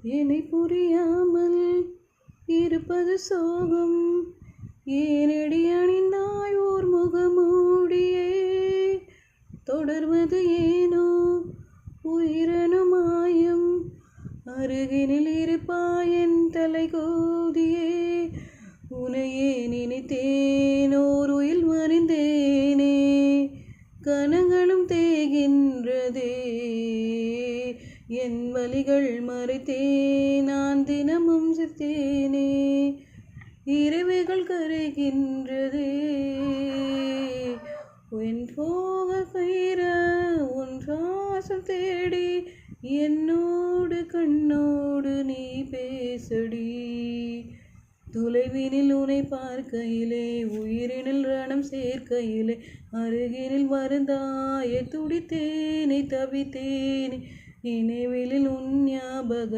என்னை புரியாமல் இருப்பது சோகம். ஏனடி அணிந்தாய் ஓர் முகமூடியே, தொடர்வது ஏனோ உயிரணு மாயம். அருகினில் இருப்பாய் என் தலை கோதியே, உனையே நினைத்தேன் ஓர் உயில் மறிந்தேனே. கனங்களும் தேகின்றதே, என் வலிகள் மறைத்தேன் நான் தினமும் செத்தேனே. இரவுகள் கரைகின்றதே, என் போக கயிற உன் சுவாசம் தேடி. என்னோடு கண்ணோடு நீ பேசடி, தொலைவினில் உனை பார்க்கையிலே உயிரினில் ரணம் சேர்க்கையிலே. அருகினில் வருந்தாய துடித்தேனே தவித்தேனே, நினைவிலில் உன் ஞாபகம்.